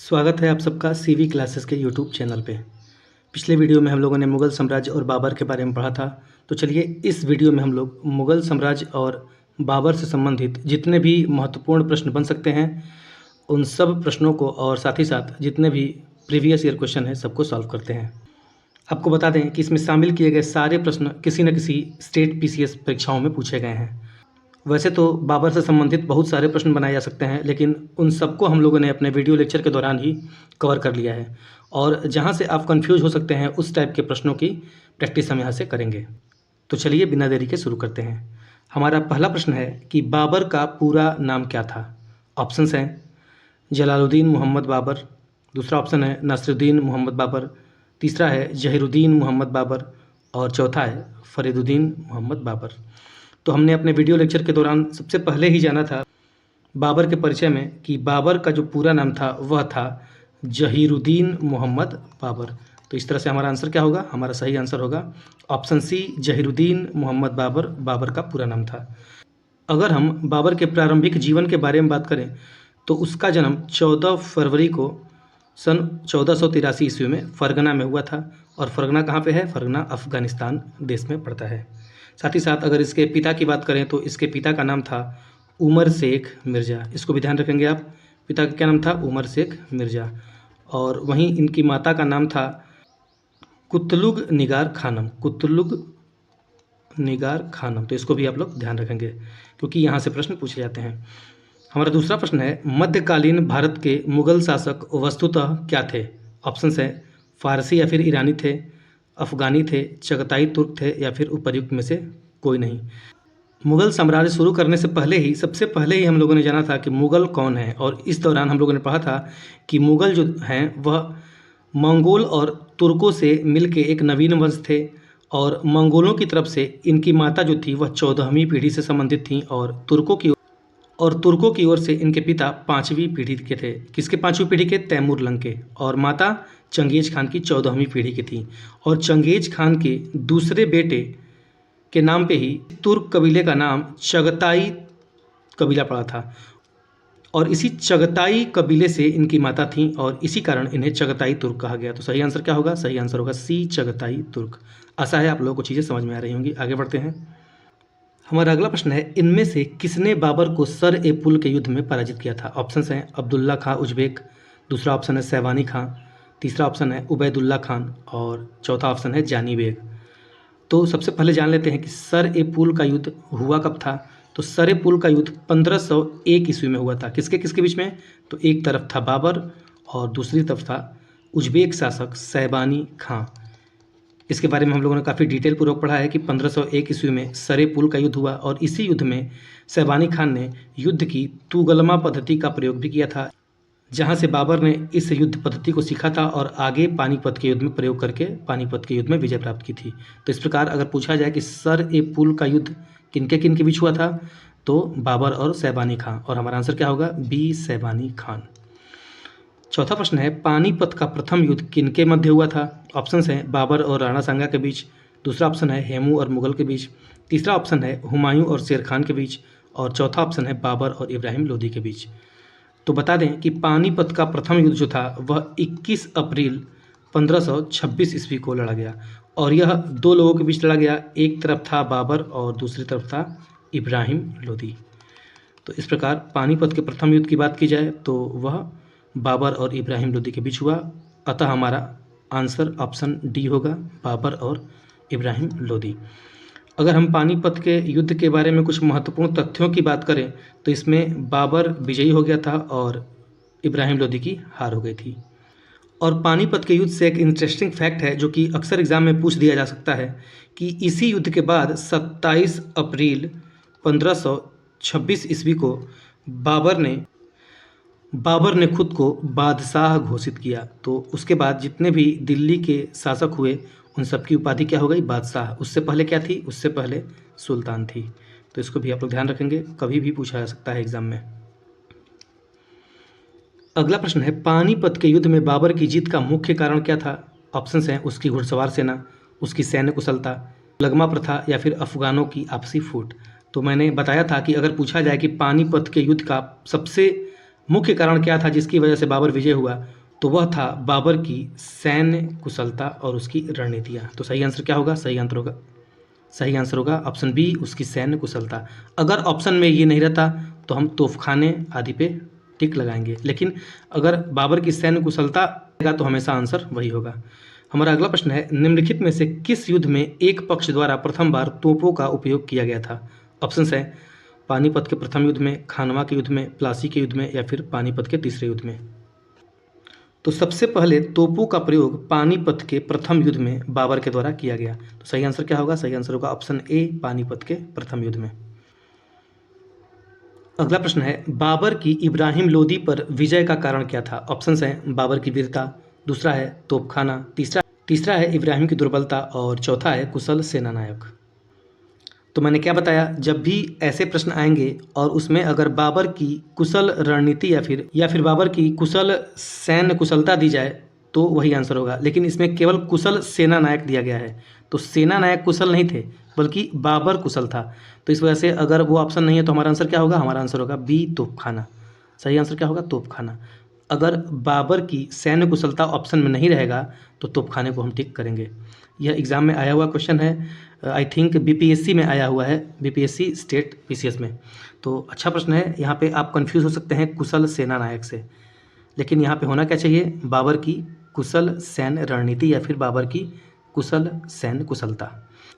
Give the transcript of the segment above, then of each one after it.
स्वागत है आप सबका सीवी क्लासेस के यूट्यूब चैनल पे। पिछले वीडियो में हम लोगों ने मुग़ल साम्राज्य और बाबर के बारे में पढ़ा था। तो चलिए इस वीडियो में हम लोग मुग़ल साम्राज्य और बाबर से संबंधित जितने भी महत्वपूर्ण प्रश्न बन सकते हैं उन सब प्रश्नों को और साथ ही साथ जितने भी प्रीवियस ईयर क्वेश्चन हैं सबको सॉल्व करते हैं। आपको बता दें कि इसमें शामिल किए गए सारे प्रश्न किसी न किसी स्टेट पीसीएस परीक्षाओं में पूछे गए हैं। वैसे तो बाबर से संबंधित बहुत सारे प्रश्न बनाए जा सकते हैं, लेकिन उन सबको हम लोगों ने अपने वीडियो लेक्चर के दौरान ही कवर कर लिया है और जहां से आप कंफ्यूज हो सकते हैं उस टाइप के प्रश्नों की प्रैक्टिस हम यहाँ से करेंगे। तो चलिए बिना देरी के शुरू करते हैं। हमारा पहला प्रश्न है कि बाबर का पूरा नाम क्या था। ऑप्शंस हैं जलालुद्दीन मोहम्मद बाबर, दूसरा ऑप्शन है नासिरुद्दीन मोहम्मद बाबर, तीसरा है जहीरुद्दीन मोहम्मद बाबर और चौथा है फरीदुद्दीन मोहम्मद बाबर। तो हमने अपने वीडियो लेक्चर के दौरान सबसे पहले ही जाना था बाबर के परिचय में कि बाबर का जो पूरा नाम था वह था जहीरुद्दीन मोहम्मद बाबर। तो इस तरह से हमारा आंसर क्या होगा, हमारा सही आंसर होगा ऑप्शन सी जहीरुद्दीन मोहम्मद बाबर। बाबर का पूरा नाम था। अगर हम बाबर के प्रारंभिक जीवन के बारे में बात करें तो उसका जन्म 14 फरवरी को सन 1483 ईस्वी में फरगना में हुआ था। और फरगना कहाँ पे है? फरगना अफ़गानिस्तान देश में पड़ता है। साथ ही साथ अगर इसके पिता की बात करें तो इसके पिता का नाम था उमर शेख मिर्ज़ा। इसको भी ध्यान रखेंगे आप, पिता का क्या नाम था? उमर शेख मिर्ज़ा। और वहीं इनकी माता का नाम था कुतलुग निगार खानम। कुतलुग निगार खानम। तो इसको भी आप लोग ध्यान रखेंगे क्योंकि यहाँ से प्रश्न पूछे जाते हैं। हमारा दूसरा प्रश्न है मध्यकालीन भारत के मुग़ल शासक वस्तुतः क्या थे। ऑप्शंस हैं फारसी या फिर ईरानी थे, अफ़गानी थे, चगताई तुर्क थे या फिर उपर्युक्त में से कोई नहीं। मुग़ल साम्राज्य शुरू करने से सबसे पहले ही हम लोगों ने जाना था कि मुग़ल कौन है। और इस दौरान हम लोगों ने पढ़ा था कि मुग़ल जो हैं वह मंगोल और तुर्कों से मिलके एक नवीन वंश थे और मंगोलों की तरफ से इनकी माता जो थी वह 14वीं पीढ़ी से संबंधित थी और तुर्कों की ओर से इनके पिता 5वीं पीढ़ी के थे। किसके 5वीं पीढ़ी के? तैमूर लंग के। और माता चंगेज़ खान की 14वीं पीढ़ी की थी। और चंगेज़ खान के दूसरे बेटे के नाम पे ही तुर्क कबीले का नाम चगताई कबीला पड़ा था और इसी चगताई कबीले से इनकी माता थी और इसी कारण इन्हें चगताई तुर्क कहा गया। तो सही आंसर क्या होगा? सही आंसर होगा सी चगताई तुर्क। आशा है आप लोगों को चीज़ें समझ में आ रही होंगी। आगे बढ़ते हैं। हमारा अगला प्रश्न है इनमें से किसने बाबर को सर ए पुल के युद्ध में पराजित किया था। ऑप्शंस हैं अब्दुल्ला खां उज़्बेक, दूसरा ऑप्शन है सैवानी खां, तीसरा ऑप्शन है उबैदुल्ला खान और चौथा ऑप्शन है जानी बेग। तो सबसे पहले जान लेते हैं कि सर ए पुल का युद्ध हुआ कब था। तो सर ए पुल का युद्ध 1501 ईस्वी में हुआ था। किसके किसके बीच में? तो एक तरफ था बाबर और दूसरी तरफ था उज़्बेक शासक सैबानी खां। इसके बारे में हम लोगों ने काफ़ी डिटेल पूर्वक पढ़ा है कि 1501 ईस्वी में सर ए पुल का युद्ध हुआ और इसी युद्ध में सैबानी खान ने युद्ध की तुगलमा पद्धति का प्रयोग भी किया था, जहां से बाबर ने इस युद्ध पद्धति को सीखा था और आगे पानीपत के युद्ध में प्रयोग करके पानीपत के युद्ध में विजय प्राप्त की थी। तो इस प्रकार अगर पूछा जाए कि सर ए पुल का युद्ध किनके किनके बीच हुआ था तो बाबर और सैबानी खां। और हमारा आंसर क्या होगा? बी सैबानी खान। चौथा प्रश्न है पानीपत का प्रथम युद्ध किनके मध्य हुआ था। ऑप्शंस हैं बाबर और राणा सांगा के बीच, दूसरा ऑप्शन है हेमू और मुगल के बीच, तीसरा ऑप्शन है हुमायूं और शेर खान के बीच और चौथा ऑप्शन है बाबर और इब्राहिम लोदी के बीच। तो बता दें कि पानीपत का प्रथम युद्ध जो था वह 21 अप्रैल 1526 ईस्वी को लड़ा गया और यह दो लोगों के बीच लड़ा गया। एक तरफ था बाबर और दूसरी तरफ था इब्राहिम लोदी। तो इस प्रकार पानीपत के प्रथम युद्ध की बात की जाए तो वह बाबर और इब्राहिम लोदी के बीच हुआ। अतः हमारा आंसर ऑप्शन डी होगा, बाबर और इब्राहिम लोदी। अगर हम पानीपत के युद्ध के बारे में कुछ महत्वपूर्ण तथ्यों की बात करें तो इसमें बाबर विजयी हो गया था और इब्राहिम लोदी की हार हो गई थी। और पानीपत के युद्ध से एक इंटरेस्टिंग फैक्ट है जो कि अक्सर एग्जाम में पूछ दिया जा सकता है कि इसी युद्ध के बाद 27 अप्रैल 1526 ईस्वी को बाबर ने खुद को बादशाह घोषित किया। तो उसके बाद जितने भी दिल्ली के शासक हुए उन सबकी उपाधि क्या हो गई? बादशाह। उससे पहले क्या थी? उससे पहले सुल्तान थी। तो इसको भी आप लोग ध्यान रखेंगे, कभी भी पूछा जा सकता है एग्जाम में। अगला प्रश्न है पानीपत के युद्ध में बाबर की जीत का मुख्य कारण क्या था। ऑप्शंस हैं उसकी घुड़सवार सेना, उसकी सैन्य कुशलता, लगमा प्रथा या फिर अफगानों की आपसी फूट। तो मैंने बताया था कि अगर पूछा जाए कि पानीपत के युद्ध का सबसे मुख्य कारण क्या था जिसकी वजह से बाबर विजय हुआ? तो वह था बाबर की सैन्य कुशलता और उसकी रणनीतियाँ। तो सही आंसर क्या होगा? सही आंसर होगा ऑप्शन बी, उसकी सैन्य कुशलता। अगर ऑप्शन में ये नहीं रहता तो हम तोपखाने आदि पे टिक लगाएंगे, लेकिन अगर बाबर की सैन्य कुशलता रहेगा तो हमेशा आंसर वही होगा। हमारा अगला प्रश्न है, निम्नलिखित में से किस युद्ध में एक पक्ष द्वारा प्रथम बार तोपों का उपयोग किया गया था? ऑप्शंस हैं पानीपत के प्रथम युद्ध में, खानवा के युद्ध में, प्लासी के युद्ध में या फिर पानीपत के तीसरे युद्ध में। तो सबसे पहले तोपों का प्रयोग पानीपत के प्रथम युद्ध में बाबर के द्वारा किया गया। तो सही आंसर क्या होगा? सही आंसर होगा ऑप्शन ए, पानीपत के प्रथम युद्ध में। अगला प्रश्न है, बाबर की इब्राहिम लोदी पर विजय का कारण क्या था? ऑप्शंस हैं बाबर की वीरता, दूसरा है तोपखाना, तीसरा है इब्राहिम की दुर्बलता और चौथा है कुशल सेनानायक। तो मैंने क्या बताया, जब भी ऐसे प्रश्न आएंगे और उसमें अगर बाबर की कुशल रणनीति या फिर बाबर की कुशल सैन्य कुशलता दी जाए तो वही आंसर होगा, लेकिन इसमें केवल कुशल सेना नायक दिया गया है। तो सेना नायक कुशल नहीं थे बल्कि बाबर कुशल था। तो इस वजह से अगर वो ऑप्शन नहीं है तो हमारा आंसर क्या होगा? हमारा आंसर होगा बी, तोपखाना। सही आंसर क्या होगा? तोपखाना। अगर बाबर की सैन्य कुशलता ऑप्शन में नहीं रहेगा तो तोपखाने को हम टिक करेंगे। यह एग्ज़ाम में आया हुआ क्वेश्चन है, आई थिंक बीपीएससी में आया हुआ है, बीपीएससी स्टेट पीसीएस में। तो अच्छा प्रश्न है। यहाँ पे आप कंफ्यूज हो सकते हैं कुशल सेना नायक से, लेकिन यहाँ पे होना क्या चाहिए? बाबर की कुशल सैन्य रणनीति या फिर बाबर की कुशल सैन्य कुशलता।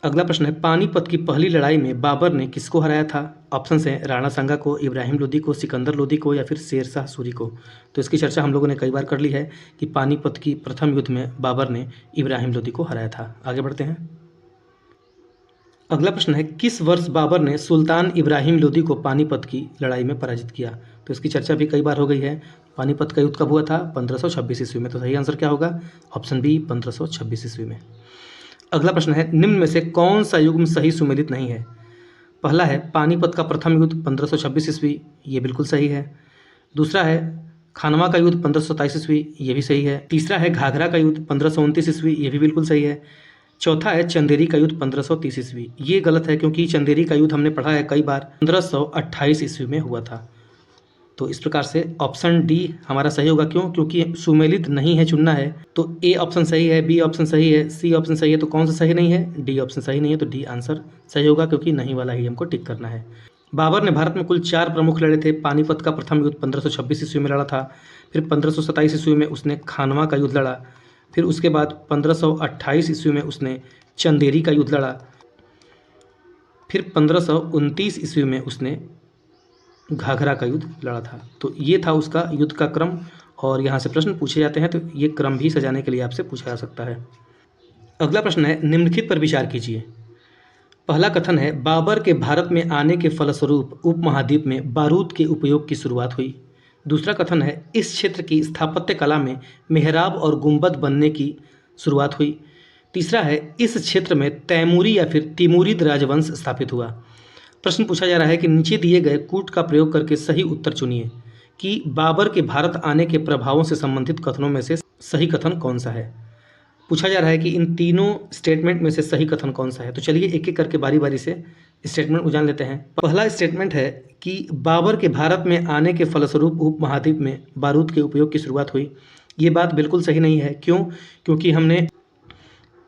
अगला प्रश्न है, पानीपत की पहली लड़ाई में बाबर ने किसको हराया था? ऑप्शंस हैं राणा सांगा को, इब्राहिम लोदी को, सिकंदर लोदी को या फिर शेर शाह सूरी को। तो इसकी चर्चा हम लोगों ने कई बार कर ली है कि पानीपत की प्रथम युद्ध में बाबर ने इब्राहिम लोदी को हराया था। आगे बढ़ते हैं। अगला प्रश्न है, किस वर्ष बाबर ने सुल्तान इब्राहिम लोदी को पानीपत की लड़ाई में पराजित किया? तो इसकी चर्चा भी कई बार हो गई है। पानीपत का युद्ध कब हुआ था? 1526 ईस्वी में। तो सही आंसर क्या होगा? ऑप्शन बी, 1526 ईस्वी में। अगला प्रश्न है, निम्न में से कौन सा युग्म सही सुमेलित नहीं है? पहला है पानीपत का प्रथम युद्ध 1526 ईस्वी, ये बिल्कुल सही है। दूसरा है खानवा का युद्ध 1527 ईस्वी, ये भी सही है। तीसरा है घाघरा का युद्ध 1529 ईस्वी, ये भी बिल्कुल सही है। चौथा है चंदेरी का युद्ध 1530 ईस्वी, ये गलत है क्योंकि चंदेरी का युद्ध हमने पढ़ा है कई बार, 1528 ईस्वी में हुआ था। तो इस प्रकार से ऑप्शन डी हमारा सही होगा। क्यों? क्योंकि सुमेलित नहीं है, चुनना है। तो ए ऑप्शन सही है, बी ऑप्शन सही है, सी ऑप्शन सही है, तो कौन सा सही नहीं है? डी ऑप्शन सही नहीं है। तो डी आंसर सही होगा क्योंकि नहीं वाला ही हमको टिक करना है। बाबर ने भारत में कुल 4 प्रमुख लड़े थे। पानीपत का प्रथम युद्ध 1526 ईस्वी में लड़ा था, फिर 1527 ईस्वी में उसने खानवा का युद्ध लड़ा, फिर उसके बाद 1528 ईस्वी में उसने चंदेरी का युद्ध लड़ा, फिर 1529 ईस्वी में उसने घाघरा का युद्ध लड़ा था। तो ये था उसका युद्ध का क्रम, और यहाँ से प्रश्न पूछे जाते हैं तो ये क्रम भी सजाने के लिए आपसे पूछा जा सकता है। अगला प्रश्न है, निम्नलिखित पर विचार कीजिए। पहला कथन है, बाबर के भारत में आने के फलस्वरूप उपमहाद्वीप में बारूद के उपयोग की शुरुआत हुई। दूसरा कथन है, इस क्षेत्र की स्थापत्य कला में मेहराब और गुंबद बनने की शुरुआत हुई। तीसरा है, इस क्षेत्र में तैमूरी या फिर तिमूरिद राजवंश स्थापित हुआ। प्रश्न पूछा जा रहा है कि नीचे दिए गए कूट का प्रयोग करके सही उत्तर चुनिए कि बाबर के भारत आने के प्रभावों से संबंधित कथनों में से सही कथन कौन सा है। पूछा जा रहा है कि इन तीनों स्टेटमेंट में से सही कथन कौन सा है। तो चलिए एक एक करके बारी बारी से स्टेटमेंट उजान लेते हैं। पहला स्टेटमेंट है कि बाबर के भारत में आने के फलस्वरूप उपमहाद्वीप में बारूद के उपयोग की शुरुआत हुई। ये बात बिल्कुल सही नहीं है। क्यों? क्योंकि हमने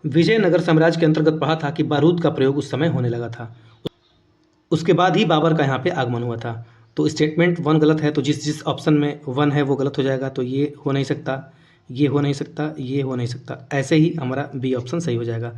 विजयनगर साम्राज्य के अंतर्गत पढ़ा था कि बारूद का प्रयोग उस समय होने लगा था, उसके बाद ही बाबर का यहाँ पे आगमन हुआ था। तो स्टेटमेंट 1 गलत है। तो जिस ऑप्शन में 1 है वो गलत हो जाएगा। तो ये हो नहीं सकता, ये हो नहीं सकता, ये हो नहीं सकता, ऐसे ही हमारा बी ऑप्शन सही हो जाएगा।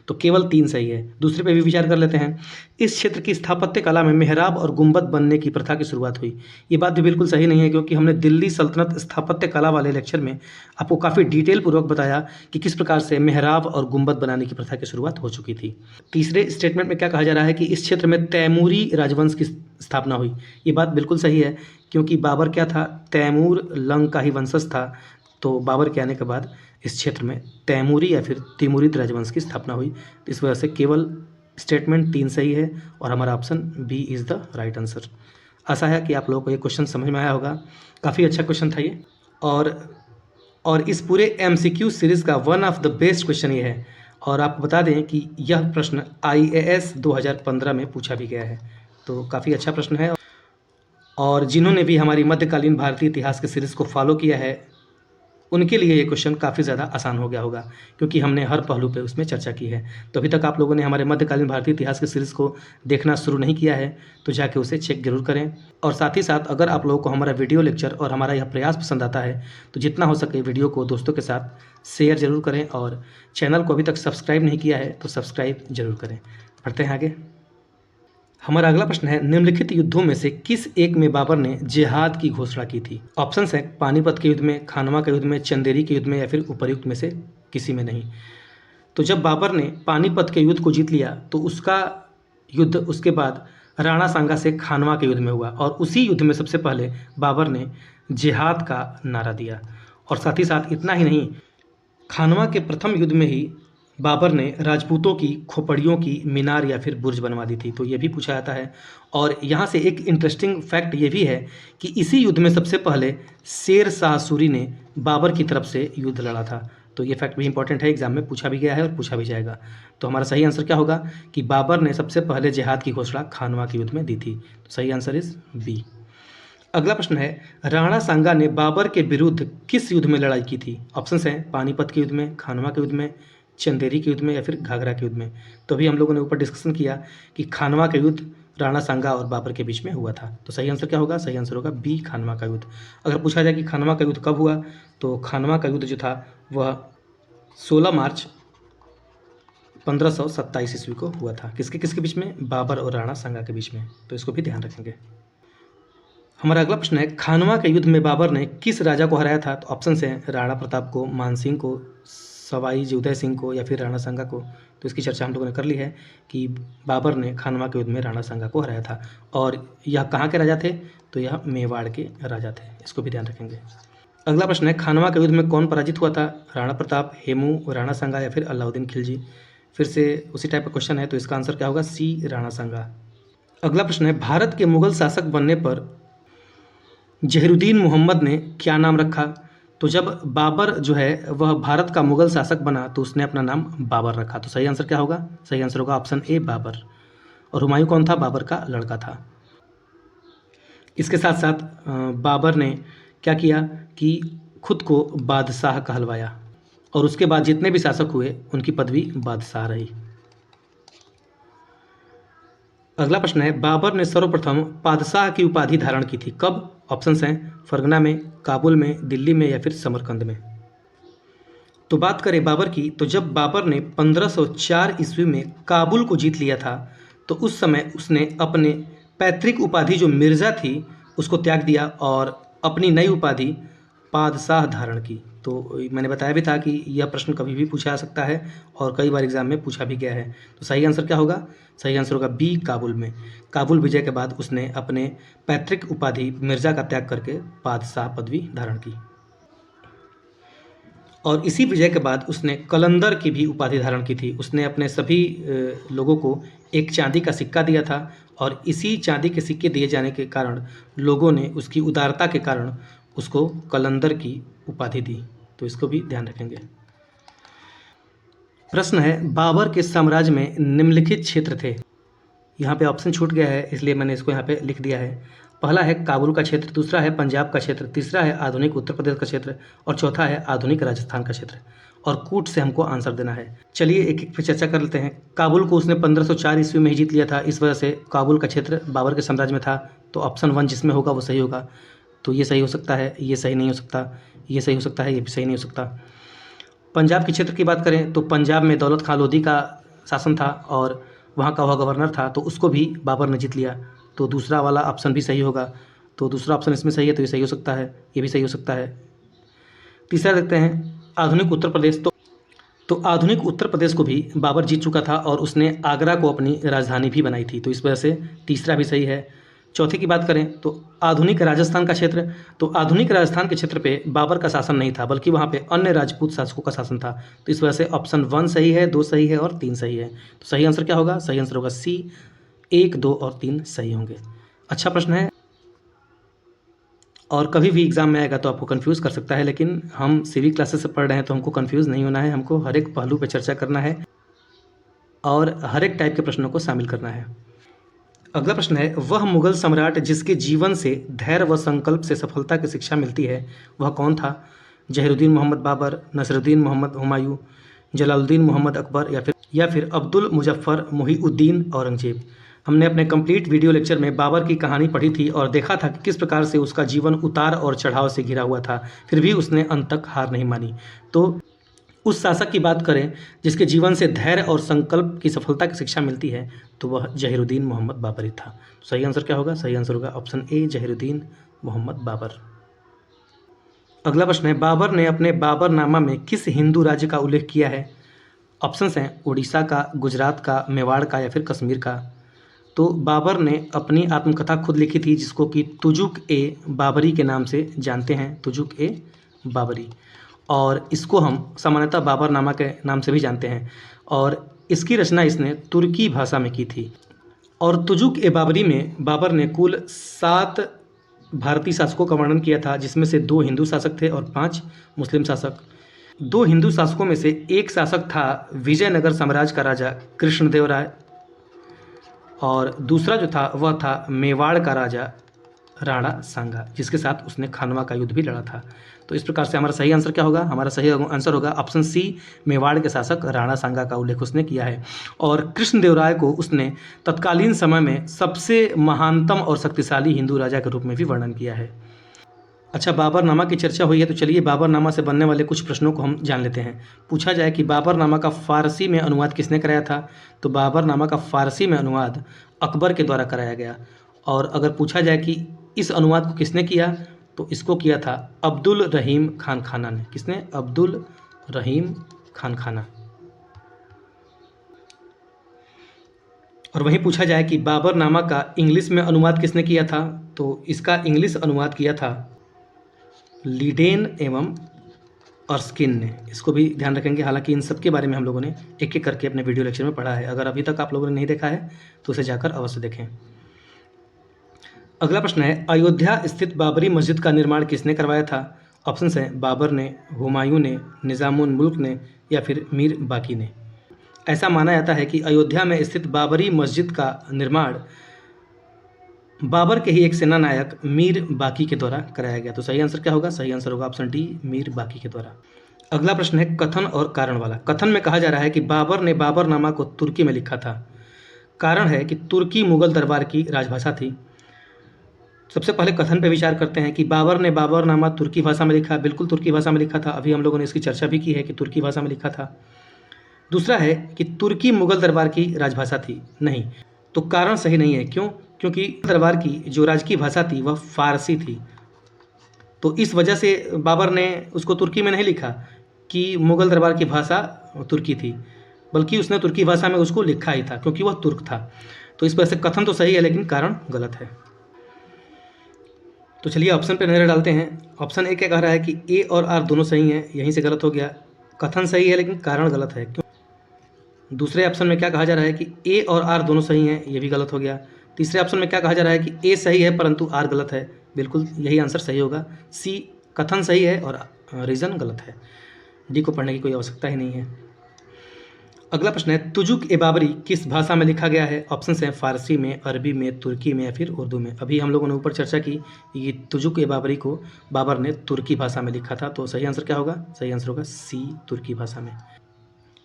तो केवल 3 सही है। दूसरे पे भी विचार कर लेते हैं। इस क्षेत्र की स्थापत्य कला में मेहराब और गुंबद बनने की प्रथा की शुरुआत हुई। ये बात भी बिल्कुल सही नहीं है क्योंकि हमने दिल्ली सल्तनत स्थापत्य कला वाले लेक्चर में आपको काफ़ी डिटेल पूर्वक बताया कि किस प्रकार से मेहराब और गुंबद बनाने की प्रथा की शुरुआत हो चुकी थी। तीसरे स्टेटमेंट में क्या कहा जा रहा है कि इस क्षेत्र में तैमूरी राजवंश की स्थापना हुई। ये बात बिल्कुल सही है क्योंकि बाबर क्या था? तैमूर लंग का ही वंशज था। तो बाबर के आने के बाद इस क्षेत्र में तैमूरी या फिर तिमूरिद राजवंश की स्थापना हुई। तो इस वजह से केवल स्टेटमेंट 3 सही है और हमारा option B is the right answer. आशा है कि आप लोगों को ये क्वेश्चन समझ में आया होगा। काफ़ी अच्छा क्वेश्चन था ये, और इस पूरे MCQ सीरीज़ का one of the best question ये है। और आपको बता दें कि यह प्रश्न IAS 2015 में पूछा भी गया है। तो काफ़ी अच्छा प्रश्न है। और जिन्होंने भी हमारी मध्यकालीन भारतीय इतिहास के सीरीज़ को फॉलो किया है उनके लिए ये क्वेश्चन काफ़ी ज़्यादा आसान हो गया होगा, क्योंकि हमने हर पहलू पे उसमें चर्चा की है। तो अभी तक आप लोगों ने हमारे मध्यकालीन भारतीय इतिहास की सीरीज़ को देखना शुरू नहीं किया है तो जाके उसे चेक जरूर करें। और साथ ही साथ अगर आप लोगों को हमारा वीडियो लेक्चर और हमारा यह प्रयास पसंद आता है तो जितना हो सके वीडियो को दोस्तों के साथ शेयर जरूर करें, और चैनल को अभी तक सब्सक्राइब नहीं किया है तो सब्सक्राइब जरूर करें। बढ़ते हैं आगे। हमारा अगला प्रश्न है, निम्नलिखित युद्धों में से किस एक में बाबर ने जिहाद की घोषणा की थी? ऑप्शंस हैं पानीपत के युद्ध में, खानवा के युद्ध में, चंदेरी के युद्ध में, या फिर उपर्युक्त में से किसी में नहीं। तो जब बाबर ने पानीपत के युद्ध को जीत लिया तो उसका युद्ध उसके बाद राणा सांगा से खानवा के युद्ध में हुआ, और उसी युद्ध में सबसे पहले बाबर ने जिहाद का नारा दिया। और साथ ही साथ इतना ही नहीं, खानवा के प्रथम युद्ध में ही बाबर ने राजपूतों की खोपड़ियों की मीनार या फिर बुर्ज बनवा दी थी, तो ये भी पूछा जाता है। और यहाँ से एक इंटरेस्टिंग फैक्ट ये भी है कि इसी युद्ध में सबसे पहले शेर शाह सूरी ने बाबर की तरफ से युद्ध लड़ा था। तो ये फैक्ट भी इंपॉर्टेंट है, एग्जाम में पूछा भी गया है और पूछा भी जाएगा। तो हमारा सही आंसर क्या होगा कि बाबर ने सबसे पहले जिहाद की घोषणा खानवा के युद्ध में दी थी। तो सही आंसर इज बी। अगला प्रश्न है, राणा सांगा ने बाबर के विरुद्ध किस युद्ध में लड़ाई की थी? ऑप्शंस हैं पानीपत के युद्ध में, खानवा के युद्ध में, चंदेरी के युद्ध में, या फिर घाघरा के युद्ध में। तो अभी हम लोगों ने ऊपर डिस्कशन किया कि खानवा का युद्ध राणा सांगा और बाबर के बीच में हुआ था। तो सही आंसर क्या होगा? सही आंसर होगा बी, खानवा का युद्ध। अगर पूछा जाए कि खानवा का युद्ध कब हुआ, तो खानवा का युद्ध जो था वह 16 मार्च 1527 ईस्वी को हुआ था। किसके किसके बीच में? बाबर और राणा सांगा के बीच में। तो इसको भी ध्यान रखेंगे। हमारा अगला प्रश्न है, खानवा के युद्ध में बाबर ने किस राजा को हराया था? तो ऑप्शन हैं राणा प्रताप को, मानसिंह को, सवाई जयउदय सिंह को, या फिर राणा सांगा को। तो इसकी चर्चा हम लोगों ने कर ली है कि बाबर ने खानवा के युद्ध में राणा सांगा को हराया था। और यह कहाँ के राजा थे? तो यह मेवाड़ के राजा थे। इसको भी ध्यान रखेंगे। अगला प्रश्न है, खानवा के युद्ध में कौन पराजित हुआ था? राणा प्रताप, हेमू, राणा सांगा, या फिर अलाउद्दीन खिलजी। फिर से उसी टाइप का क्वेश्चन है, तो इसका आंसर क्या होगा? सी, राणा सांगा। अगला प्रश्न है, भारत के मुगल शासक बनने पर जहीरुद्दीन मोहम्मद ने क्या नाम रखा? तो जब बाबर जो है वह भारत का मुगल शासक बना तो उसने अपना नाम बाबर रखा। तो सही आंसर क्या होगा? सही आंसर होगा ऑप्शन ए, बाबर। और हुमायूं कौन था? बाबर का लड़का था। इसके साथ साथ बाबर ने क्या किया कि खुद को बादशाह कहलवाया, और उसके बाद जितने भी शासक हुए उनकी पदवी बादशाह रही। अगला प्रश्न है, बाबर ने सर्वप्रथम बादशाह की उपाधि धारण की थी कब? ऑप्शंस हैं फरगना में, काबुल में, दिल्ली में, या फिर समरकंद में। तो बात करें बाबर की, तो जब बाबर ने 1504 ईस्वी में काबुल को जीत लिया था तो उस समय उसने अपने पैतृक उपाधि जो मिर्ज़ा थी उसको त्याग दिया और अपनी नई उपाधि बादशाह धारण की। तो मैंने बताया भी था कि यह प्रश्न कभी भी पूछा जा सकता है और कई बार एग्जाम में पूछा भी गया है। तो सही आंसर क्या होगा? सही आंसर होगा बी, काबुल में। काबुल विजय के बाद उसने अपने पैतृक उपाधि मिर्ज़ा का त्याग करके बादशाह पदवी धारण की, और इसी विजय के बाद उसने कलंदर की भी उपाधि धारण की थी। उसने अपने सभी लोगों को एक चांदी का सिक्का दिया था, और इसी चांदी के सिक्के दिए जाने के कारण लोगों ने उसकी उदारता के कारण उसको कलंदर की उपाधि दी। तो इसको भी ध्यान रखेंगे। प्रश्न है, बाबर के साम्राज्य में निम्नलिखित क्षेत्र थे। यहाँ पे ऑप्शन छूट गया है इसलिए मैंने इसको यहाँ पे लिख दिया है। पहला है काबुल का क्षेत्र, दूसरा है पंजाब का क्षेत्र, तीसरा है आधुनिक उत्तर प्रदेश का क्षेत्र, और चौथा है आधुनिक राजस्थान का क्षेत्र। और कूट से हमको आंसर देना है। चलिए एक एक पे चर्चा कर लेते हैं। काबुल को उसने 1504 ईस्वी में ही जीत लिया था, इस वजह से काबुल का क्षेत्र बाबर के साम्राज्य में था। तो ऑप्शन 1 जिसमें होगा वो सही होगा। तो ये सही हो सकता है, ये सही नहीं हो सकता, ये सही हो सकता है, ये भी सही नहीं हो सकता। पंजाब के क्षेत्र की बात करें तो पंजाब में दौलत खां लोधी का शासन था और वहाँ का वह गवर्नर था, तो उसको भी बाबर ने जीत लिया। तो दूसरा वाला ऑप्शन भी सही होगा। तो दूसरा ऑप्शन इसमें सही है, तो ये सही हो सकता है, ये भी सही हो सकता है। तीसरा देखते हैं आधुनिक उत्तर प्रदेश। तो आधुनिक उत्तर प्रदेश को भी बाबर जीत चुका था और उसने आगरा को अपनी राजधानी भी बनाई थी, तो इस वजह से तीसरा भी सही है। चौथे की बात करें तो आधुनिक राजस्थान का क्षेत्र, तो आधुनिक राजस्थान के क्षेत्र पे बाबर का शासन नहीं था बल्कि वहाँ पे अन्य राजपूत शासकों का शासन था। तो इस वजह से ऑप्शन 1 सही है, 2 सही है और 3 सही है। तो सही आंसर क्या होगा? सही आंसर होगा सी, 1, 2 और 3 सही होंगे। अच्छा प्रश्न है, और कभी भी एग्जाम में आएगा तो आपको कंफ्यूज कर सकता है, लेकिन हम सीवी क्लासेस से पढ़ रहे हैं तो हमको कंफ्यूज नहीं होना है। हमको हर एक पहलू पर चर्चा करना है और हर एक टाइप के प्रश्नों को शामिल करना है। अगला प्रश्न है, वह मुगल सम्राट जिसके जीवन से धैर्य व संकल्प से सफलता की शिक्षा मिलती है वह कौन था? जहीरुद्दीन मोहम्मद बाबर, नसरुद्दीन मोहम्मद हुमायूं, जलालुद्दीन मोहम्मद अकबर या फिर अब्दुल मुजफ्फर मुहीउद्दीन औरंगजेब। हमने अपने कंप्लीट वीडियो लेक्चर में बाबर की कहानी पढ़ी थी और देखा था कि किस प्रकार से उसका जीवन उतार और चढ़ाव से घिरा हुआ था, फिर भी उसने अंत तक हार नहीं मानी। तो उस शासक की बात करें जिसके जीवन से धैर्य और संकल्प की सफलता की शिक्षा मिलती है तो वह जहीरुद्दीन मोहम्मद बाबर ही था। तो सही आंसर क्या होगा? सही आंसर होगा ऑप्शन ए, जहीरुद्दीन मोहम्मद बाबर। अगला प्रश्न है, बाबर ने अपने बाबरनामा में किस हिंदू राज्य का उल्लेख किया है? ऑप्शंस हैं उड़ीसा का, गुजरात का, मेवाड़ का या फिर कश्मीर का। तो बाबर ने अपनी आत्मकथा खुद लिखी थी जिसको कि तुजुक ए बाबरी के नाम से जानते हैं, तुजुक ए बाबरी, और इसको हम सामान्यतः बाबरनामा के नाम से भी जानते हैं। और इसकी रचना इसने तुर्की भाषा में की थी। और तुजुक ए बाबरी में बाबर ने कुल 7 भारतीय शासकों का वर्णन किया था, जिसमें से 2 हिंदू शासक थे और 5 मुस्लिम शासक। 2 हिंदू शासकों में से एक शासक था विजयनगर साम्राज्य का राजा कृष्णदेवराय, और दूसरा जो था वह था मेवाड़ का राजा राणा सांगा, जिसके साथ उसने खानवा का युद्ध भी लड़ा था। तो इस प्रकार से हमारा सही आंसर क्या होगा? हमारा सही आंसर होगा ऑप्शन सी, मेवाड़ के शासक राणा सांगा का उल्लेख उसने किया है। और कृष्णदेवराय को उसने तत्कालीन समय में सबसे महानतम और शक्तिशाली हिंदू राजा के रूप में भी वर्णन किया है। अच्छा, बाबरनामा की चर्चा हुई है तो चलिए बाबरनामा से बनने वाले कुछ प्रश्नों को हम जान लेते हैं। पूछा जाए कि बाबरनामा का फ़ारसी में अनुवाद किसने कराया था? तो बाबरनामा का फ़ारसी में अनुवाद अकबर के द्वारा कराया गया। और अगर पूछा जाए कि इस अनुवाद को किसने किया, तो इसको किया था अब्दुल रहीम खान खाना ने। किसने? अब्दुल रहीम खान खाना। और वहीं पूछा जाए कि बाबरनामा का इंग्लिश में अनुवाद किसने किया था, तो इसका इंग्लिश अनुवाद किया था लीडेन एवं अर्स्किन ने। इसको भी ध्यान रखेंगे, हालांकि इन सब के बारे में हम लोगों ने एक एक करके अपने वीडियो लेक्चर में पढ़ा है। अगर अभी तक आप लोगों ने नहीं देखा है तो उसे जाकर अवश्य देखें। अगला प्रश्न है, अयोध्या स्थित बाबरी मस्जिद का निर्माण किसने करवाया था? ऑप्शंस हैं बाबर ने, हुमायूं ने, निज़ामुल मुल्क ने या फिर मीर बाकी ने। ऐसा माना जाता है कि अयोध्या में स्थित बाबरी मस्जिद का निर्माण बाबर के ही एक सेनानायक मीर बाकी के द्वारा कराया गया। तो सही आंसर क्या होगा? सही आंसर होगा ऑप्शन डी, मीर बाकी के द्वारा। अगला प्रश्न है कथन और कारण वाला। कथन में कहा जा रहा है कि बाबर ने बाबरनामा को तुर्की में लिखा था। कारण है कि तुर्की मुगल दरबार की राजभाषा थी। सबसे पहले कथन पे विचार करते हैं कि बाबर ने बाबरनामा तुर्की भाषा में लिखा। बिल्कुल तुर्की भाषा में लिखा था, अभी हम लोगों ने इसकी चर्चा भी की है कि तुर्की भाषा में लिखा था। दूसरा है कि तुर्की मुगल दरबार की राजभाषा थी। नहीं, तो कारण सही नहीं है। क्यों? क्योंकि दरबार की जो राजकीय भाषा थी वह फारसी थी। तो इस वजह से बाबर ने उसको तुर्की में नहीं लिखा कि मुगल दरबार की भाषा तुर्की थी, बल्कि उसने तुर्की भाषा में उसको लिखा ही था क्योंकि वह तुर्क था। तो इस वजह से कथन तो सही है लेकिन कारण गलत है। तो चलिए ऑप्शन पे नजर डालते हैं। ऑप्शन ए क्या कह रहा है कि ए और आर दोनों सही हैं, यहीं से गलत हो गया। कथन सही है लेकिन कारण गलत है। क्यों? दूसरे ऑप्शन में क्या कहा जा रहा है कि ए और आर दोनों सही हैं, ये भी गलत हो गया। तीसरे ऑप्शन में क्या कहा जा रहा है कि ए सही है परंतु आर गलत है। बिल्कुल यही आंसर सही होगा, सी कथन सही है और रीज़न गलत है। डी को पढ़ने की कोई आवश्यकता ही नहीं है। अगला प्रश्न है, तुजुक ए बाबरी किस भाषा में लिखा गया है? ऑप्शन हैं फारसी में, अरबी में, तुर्की में या फिर उर्दू में। अभी हम लोगों ने ऊपर चर्चा की कि तुजुक ए बाबरी को बाबर ने तुर्की भाषा में लिखा था। तो सही आंसर क्या होगा? सही आंसर होगा सी, तुर्की भाषा में।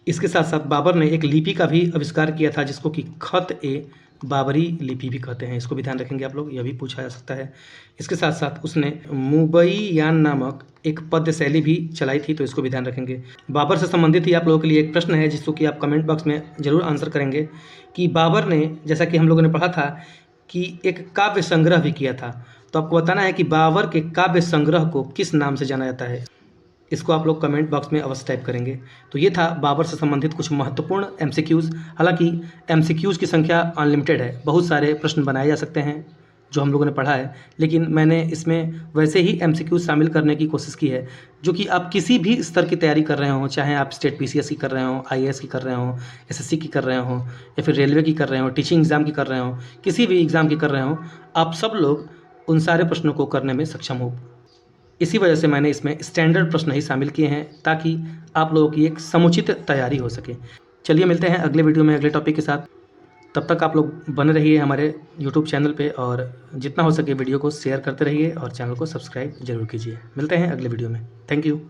इसके साथ साथ बाबर ने एक लिपि का भी आविष्कार किया था जिसको कि खत ए बाबरी लिपि भी कहते हैं। इसको भी ध्यान रखेंगे आप लोग, यह भी पूछा जा सकता है। इसके साथ साथ उसने मुबैयान नामक एक पद्य शैली भी चलाई थी, तो इसको भी ध्यान रखेंगे। बाबर से संबंधित ही आप लोगों के लिए एक प्रश्न है जिसको कि आप कमेंट बॉक्स में जरूर आंसर करेंगे कि बाबर ने, जैसा कि हम लोगों ने पढ़ा था कि एक काव्य संग्रह भी किया था, तो आपको बताना है कि बाबर के काव्य संग्रह को किस नाम से जाना जाता है। इसको आप लोग कमेंट बॉक्स में अवश्य टाइप करेंगे। तो ये था बाबर से संबंधित कुछ महत्वपूर्ण एमसीक्यूज़। हालांकि एमसीक्यूज़ की संख्या अनलिमिटेड है, बहुत सारे प्रश्न बनाए जा सकते हैं जो हम लोगों ने पढ़ा है, लेकिन मैंने इसमें वैसे ही एमसीक्यूज़ शामिल करने की कोशिश की है जो कि आप किसी भी स्तर की तैयारी कर रहे हो, चाहे आप स्टेट पीसीएस की कर रहे हो, आईएएस की कर रहे हो, एसएससी की कर रहे हो या फिर रेलवे की कर रहे हो, टीचिंग एग्ज़ाम की कर रहे हो, किसी भी एग्ज़ाम की कर रहे हो, आप सब लोग उन सारे प्रश्नों को करने में सक्षम हो। इसी वजह से मैंने इसमें स्टैंडर्ड प्रश्न ही शामिल किए हैं ताकि आप लोगों की एक समुचित तैयारी हो सके। चलिए मिलते हैं अगले वीडियो में अगले टॉपिक के साथ। तब तक आप लोग बने रहिए हमारे यूट्यूब चैनल पे और जितना हो सके वीडियो को शेयर करते रहिए और चैनल को सब्सक्राइब ज़रूर कीजिए। मिलते हैं अगले वीडियो में। Thank you.